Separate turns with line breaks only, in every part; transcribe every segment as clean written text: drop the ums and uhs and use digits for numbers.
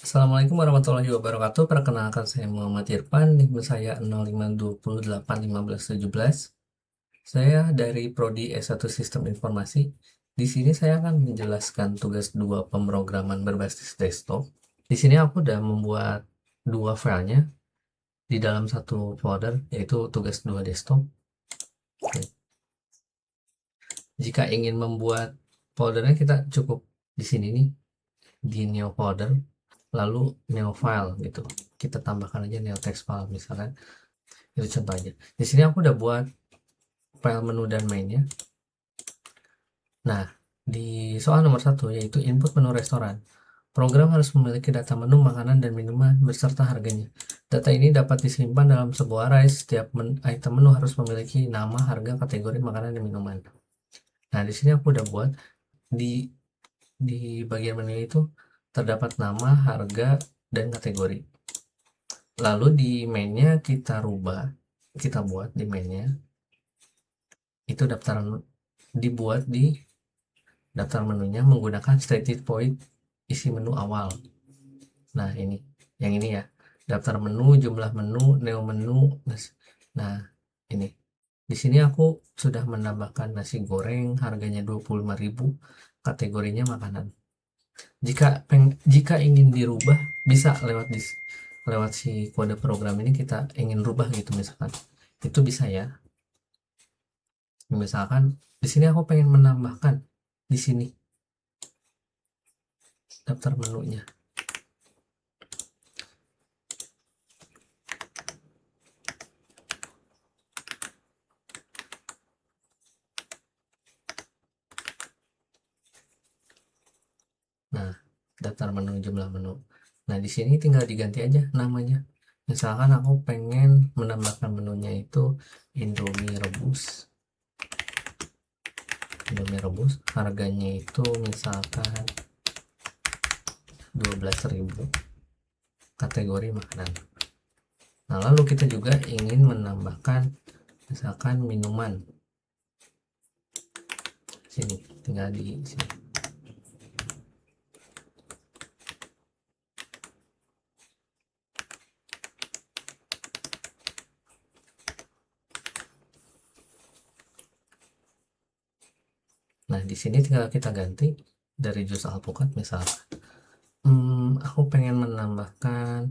Assalamualaikum warahmatullahi wabarakatuh. Perkenalkan saya Muhammad Irfan, NIM saya 0520811517. Saya dari Prodi S1 Sistem Informasi. Di sini saya akan menjelaskan tugas 2 pemrograman berbasis desktop. Di sini aku udah membuat dua filenya di dalam satu folder, yaitu tugas 2 desktop. Oke. Jika ingin membuat foldernya, kita cukup di sini nih, di new folder, lalu new file gitu. Kita tambahkan aja new text file misalkan. Itu contoh aja. Di sini aku udah buat file menu dan mainnya. Nah, di soal nomor 1 yaitu input menu restoran. Program harus memiliki data menu makanan dan minuman beserta harganya. Data ini dapat disimpan dalam sebuah array. Setiap item menu harus memiliki nama, harga, kategori makanan dan minuman. Nah, di sini aku udah buat di bagian menu itu terdapat nama, harga, dan kategori. Lalu di mainnya kita buat di mainnya itu dibuat di daftar menunya menggunakan static void isi menu awal. Nah, yang ini ya, daftar menu, jumlah menu, neo menu. Nah, ini di sini aku sudah menambahkan nasi goreng, harganya 25.000, kategorinya makanan. Jika ingin dirubah, bisa lewat si kode program ini, kita ingin rubah gitu misalkan. Itu bisa ya. Misalkan di sini aku pengen menambahkan di sini daftar menunya. Nah, daftar menu, jumlah menu. Nah, di sini tinggal diganti aja namanya. Misalkan aku pengen menambahkan menunya itu Indomie rebus. Indomie rebus harganya itu misalkan 12.000, kategori makanan. Nah, lalu kita juga ingin menambahkan misalkan minuman. Sini, tinggal di sini. Nah, di sini tinggal kita ganti dari jus alpukat misalkan. Aku pengen menambahkan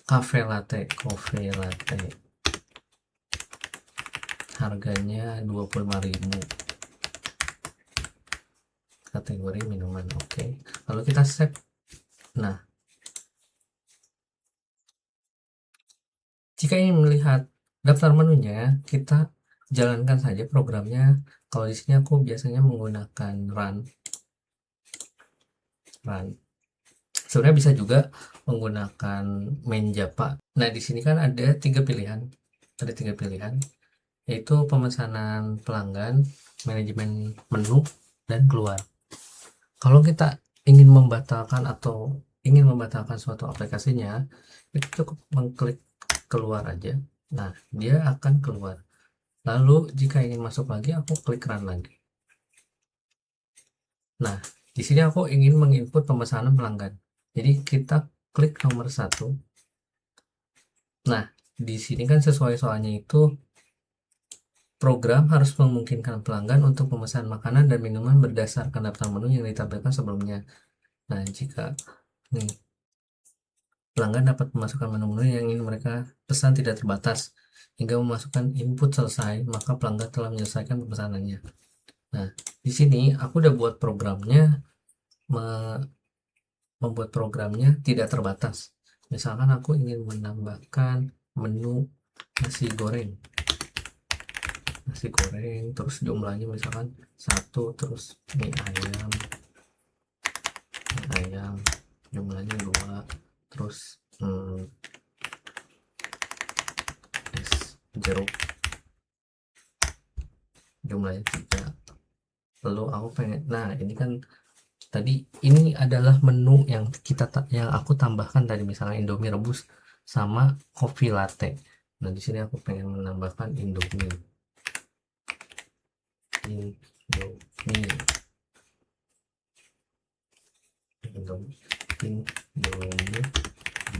coffee latte. Harganya 25.000. Kategori minuman, oke. Lalu kita save. Nah, jika ingin melihat daftar menunya, kita jalankan saja programnya. Kalau di sini aku biasanya menggunakan run. Sebenarnya bisa juga menggunakan main Java. Nah, di sini kan ada tiga pilihan, yaitu pemesanan pelanggan, manajemen menu, dan keluar. Kalau kita ingin membatalkan suatu aplikasinya, itu cukup mengklik keluar aja. Nah, dia akan keluar. Lalu jika ingin masuk lagi, aku klik run lagi. Nah, di sini aku ingin menginput pemesanan pelanggan. Jadi kita klik nomor 1. Nah, di sini kan sesuai soalnya itu program harus memungkinkan pelanggan untuk memesan makanan dan minuman berdasarkan daftar menu yang ditampilkan sebelumnya. Nah, jika nih pelanggan dapat memasukkan menu-menu yang ingin mereka pesan tidak terbatas hingga memasukkan input selesai, maka pelanggan telah menyelesaikan pemesanannya. Nah, di sini aku udah buat programnya, membuat programnya tidak terbatas. Misalkan aku ingin menambahkan menu nasi goreng, terus jumlahnya misalkan 1, terus mie ayam jumlahnya 2, terus es jeruk jumlahnya 3. Lalu aku pengen, nah ini kan tadi ini adalah menu yang aku tambahkan tadi, misalnya Indomie rebus sama kopi latte. Nah, di sini aku pengen menambahkan Indomie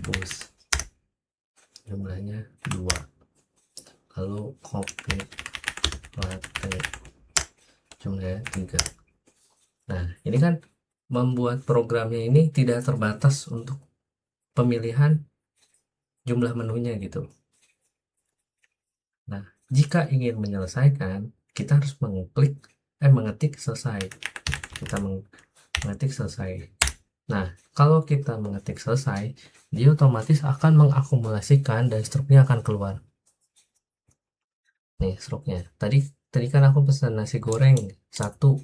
rebus jumlahnya 2, lalu kopi latte jumlahnya 3. Nah, ini kan membuat programnya ini tidak terbatas untuk pemilihan jumlah menunya gitu. Nah, jika ingin menyelesaikan, kita harus mengetik selesai. Kita mengetik selesai. Nah, kalau kita mengetik selesai, dia otomatis akan mengakumulasikan dan struknya akan keluar. Nih struknya. Tadi kan aku pesan nasi goreng 1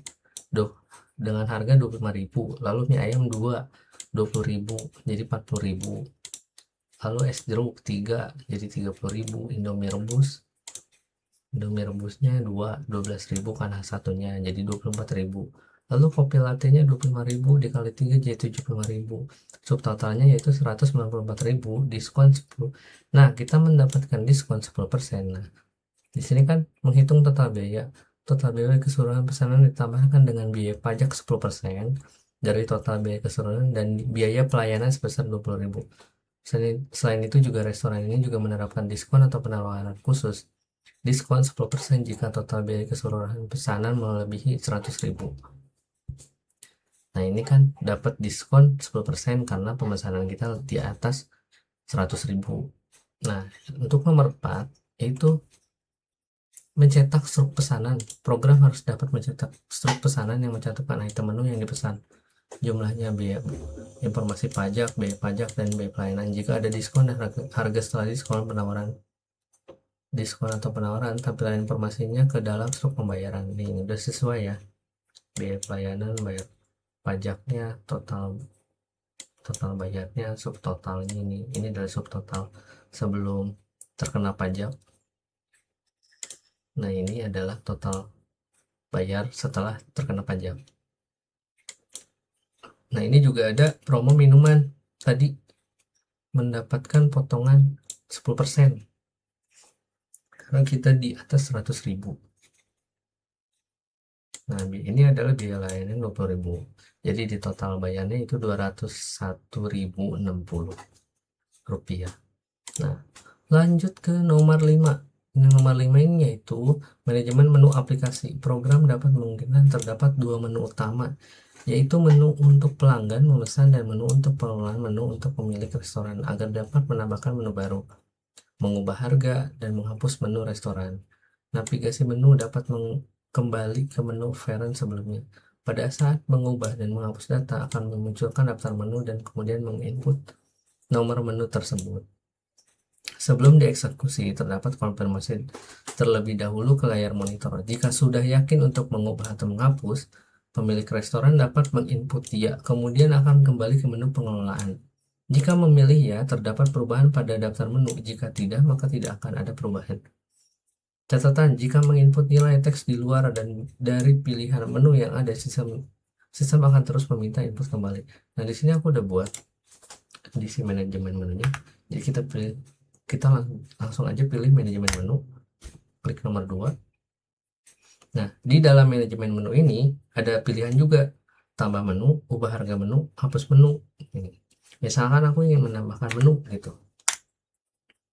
dengan harga 25.000, lalu mie ayam 2 20.000 jadi 40.000, lalu es jeruk 3 jadi 30.000, Indomie rebusnya 2 12.000 karena satunya jadi 24.000, lalu kopi latte nya 25.000 dikali 3 jadi 75.000, subtotalnya yaitu 194.000, diskon 10. Nah, kita mendapatkan diskon 10%. Nah, di sini kan menghitung total biaya keseluruhan pesanan ditambahkan dengan biaya pajak 10% dari total biaya keseluruhan dan biaya pelayanan sebesar 20.000. Selain itu juga restoran ini juga menerapkan diskon atau penawaran khusus. Diskon 10% jika total biaya keseluruhan pesanan melebihi 100.000. Nah, ini kan dapat diskon 10% karena pemesanan kita di atas 100.000. Nah, untuk nomor 4 yaitu mencetak struk pesanan. Program harus dapat mencetak struk pesanan yang mencantumkan item menu yang dipesan, jumlahnya, biaya informasi pajak, biaya pajak, dan biaya pelayanan. Jika ada diskon dan harga setelah diskon atau penawaran, tampilan informasinya ke dalam struk pembayaran. Ini udah sesuai ya, biaya pelayanan, bayar pajaknya, total bayarnya, subtotalnya. Ini dari subtotal sebelum terkena pajak. Nah, ini adalah total bayar setelah terkena pajak. Nah, ini juga ada promo minuman. Tadi mendapatkan potongan 10% karena kita di atas 100.000. Nah, ini adalah biaya layanan 20.000. Jadi di total bayarnya itu 201.060 rupiah. Nah, lanjut ke nomor 5. Nomor 5 ini yaitu manajemen menu aplikasi. Program dapat memungkinkan terdapat 2 menu utama, yaitu menu untuk pelanggan memesan dan menu untuk pengelolaan menu untuk pemilik restoran, agar dapat menambahkan menu baru, mengubah harga, dan menghapus menu restoran. Navigasi menu dapat kembali ke menu parent sebelumnya. Pada saat mengubah dan menghapus data akan memunculkan daftar menu dan kemudian menginput nomor menu tersebut. Sebelum dieksekusi, terdapat konfirmasi terlebih dahulu ke layar monitor. Jika sudah yakin untuk mengubah atau menghapus, pemilik restoran dapat menginput ya, kemudian akan kembali ke menu pengelolaan. Jika memilih ya, terdapat perubahan pada daftar menu. Jika tidak, maka tidak akan ada perubahan. Catatan, jika menginput nilai teks di luar dan dari pilihan menu yang ada, sistem akan terus meminta input kembali. Nah, di sini aku udah buat kondisi manajemen menunya. Jadi kita langsung aja pilih manajemen menu, klik nomor 2. Nah, di dalam manajemen menu ini ada pilihan juga, tambah menu, ubah harga menu, hapus menu. Ini. Misalkan aku ingin menambahkan menu gitu,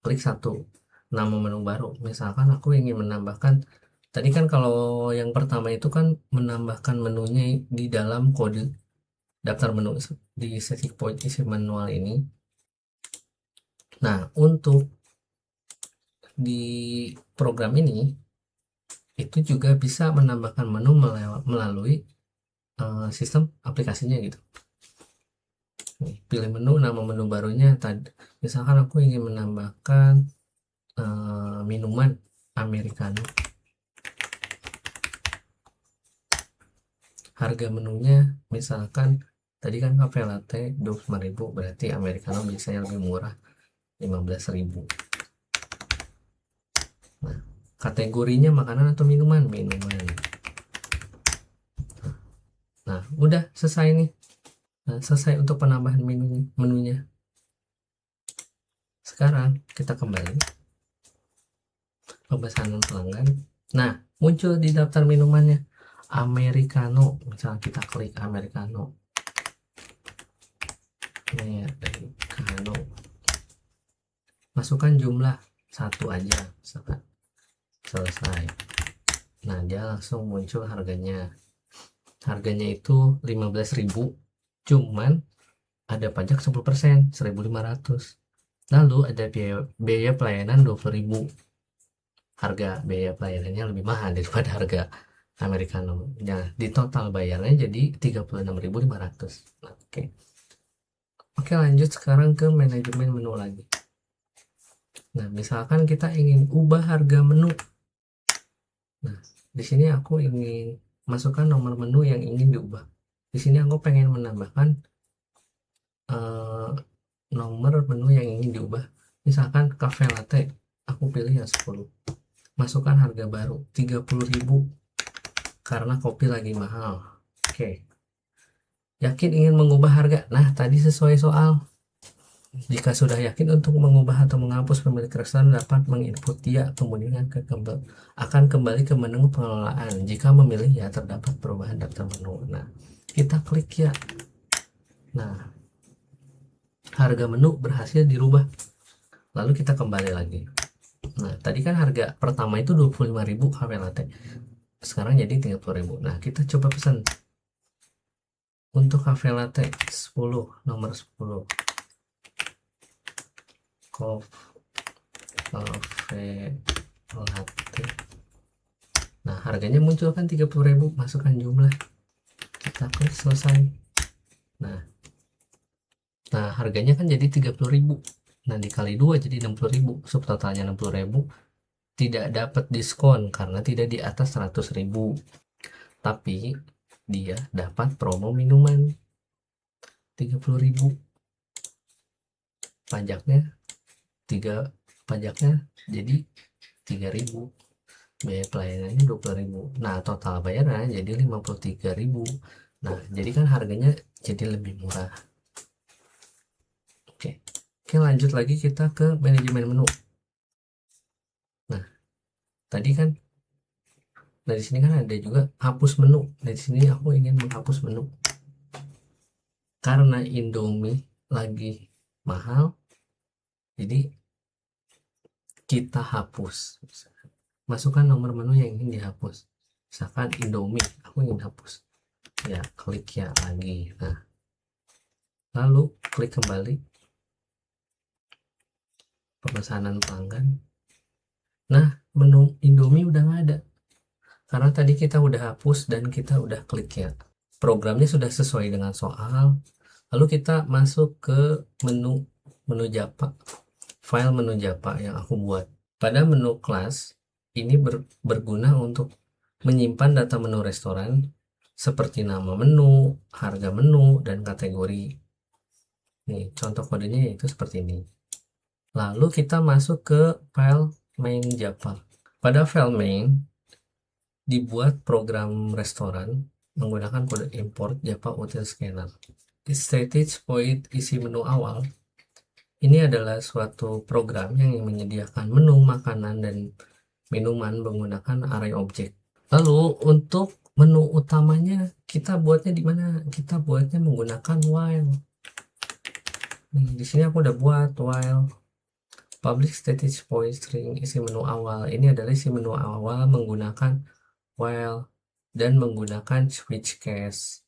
klik 1, nama menu baru. Misalkan aku ingin menambahkan, tadi kan kalau yang pertama itu kan menambahkan menunya di dalam kode daftar menu di sesi isi manual ini. Nah, untuk di program ini itu juga bisa menambahkan menu melalui sistem aplikasinya gitu. Nih, pilih menu, nama menu barunya. Misalkan aku ingin menambahkan minuman americano. Harga menunya misalkan tadi kan cafe latte 25.000, berarti americano biasanya lebih murah 15.000. Nah, kategorinya makanan atau minuman. Nah, udah selesai nih. Nah, selesai untuk penambahan menunya. Sekarang kita kembali pemesanan pelanggan. Nah, muncul di daftar minumannya americano. Misalnya kita klik americano. masukkan jumlah satu aja, misalkan. Selesai. Nah, dia langsung muncul harganya. Harganya itu 15.000, cuman ada pajak 10%, 1.500. Lalu ada biaya pelayanan 20.000. Harga biaya pelayanannya lebih mahal daripada harga americano. Nah, di total bayarnya jadi 36.500. Nah, oke, lanjut sekarang ke manajemen menu lagi. Nah, misalkan kita ingin ubah harga menu. Nah, di sini aku ingin masukkan nomor menu yang ingin diubah. Di sini aku pengen menambahkan nomor menu yang ingin diubah. Misalkan cafe latte, aku pilih yang 10. Masukkan harga baru 30.000 karena kopi lagi mahal. Oke. Yakin ingin mengubah harga? Nah, tadi sesuai soal. Jika sudah yakin untuk mengubah atau menghapus, pemilik restoran dapat menginput ya, kemudian akan kembali ke menu pengelolaan. Jika memilih ya, terdapat perubahan daftar menu. Nah, kita klik ya. Nah, harga menu berhasil dirubah. Lalu kita kembali lagi. Nah, tadi kan harga pertama itu 25.000 cafe latte. Sekarang jadi 30.000. Nah, kita coba pesan. Untuk cafe latte 10, nomor 10. Cafe latte. Nah, harganya muncul kan 30.000, masukkan jumlah. Kita klik selesai. Nah, harganya kan jadi 30.000. Nah, dikali 2 jadi 60.000. Subtotalnya 60.000. Tidak dapat diskon karena tidak di atas 100.000. Tapi dia dapat promo minuman 30.000. Pajaknya jadi 3.000. Biaya pelayanannya 20.000. Nah, total bayarnya jadi 53.000. Nah, jadi kan harganya jadi lebih murah. Oke, lanjut lagi kita ke manajemen menu. Nah, tadi kan dari sini kan ada juga hapus menu. Dari sini aku ingin menghapus menu karena Indomie lagi mahal, jadi kita hapus. Masukkan nomor menu yang ingin dihapus. Misalkan Indomie, aku ingin hapus. Ya, klik ya lagi. Nah, lalu klik kembali. Pemesanan pelanggan. Nah, menu Indomie udah nggak ada. Karena tadi kita udah hapus dan kita udah klik ya. Programnya sudah sesuai dengan soal. Lalu kita masuk ke menu Japa. File menu Japa yang aku buat. Pada menu kelas, ini berguna untuk menyimpan data menu restoran seperti nama menu, harga menu, dan kategori. Nih, contoh kodenya yaitu seperti ini. Lalu kita masuk ke file main Japa. Pada file main, dibuat program restoran menggunakan kode import Japa Hotel Scanner. Static Void isi menu awal. Ini adalah suatu program yang menyediakan menu makanan dan minuman menggunakan array object. Lalu untuk menu utamanya kita buatnya di mana? Kita buatnya menggunakan while. Nih, di sini aku udah buat while public static void string isi menu awal. Ini adalah isi menu awal menggunakan while dan menggunakan switch case.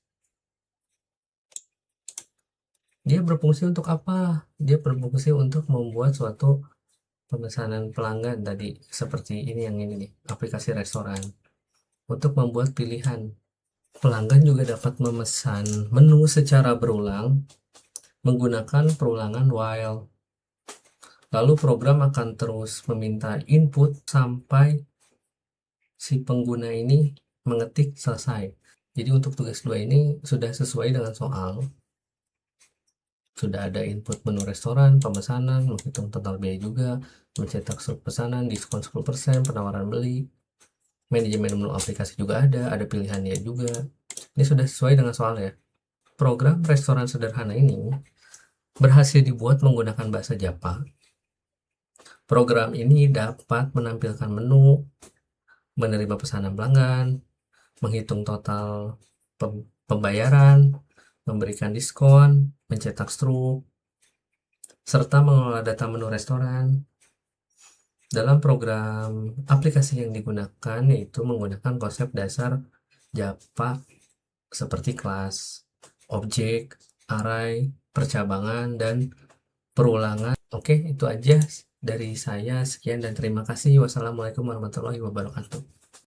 Dia berfungsi untuk apa? Dia berfungsi untuk membuat suatu pemesanan pelanggan tadi, seperti ini yang ini nih, aplikasi restoran. Untuk membuat pilihan, pelanggan juga dapat memesan menu secara berulang menggunakan perulangan while. Lalu program akan terus meminta input sampai si pengguna ini mengetik selesai. Jadi untuk tugas 2 ini sudah sesuai dengan soal. Sudah ada input menu restoran, pemesanan, menghitung total biaya juga, mencetak surat pesanan, diskon 10%, penawaran beli, manajemen menu aplikasi juga ada pilihannya juga. Ini sudah sesuai dengan soal ya. Program restoran sederhana ini berhasil dibuat menggunakan bahasa Japa. Program ini dapat menampilkan menu, menerima pesanan pelanggan, menghitung total pembayaran, memberikan diskon, mencetak struk, serta mengelola data menu restoran. Dalam program aplikasi yang digunakan yaitu menggunakan konsep dasar Java seperti kelas, objek, array, percabangan, dan perulangan. Oke, itu aja dari saya. Sekian dan terima kasih. Wassalamualaikum warahmatullahi wabarakatuh.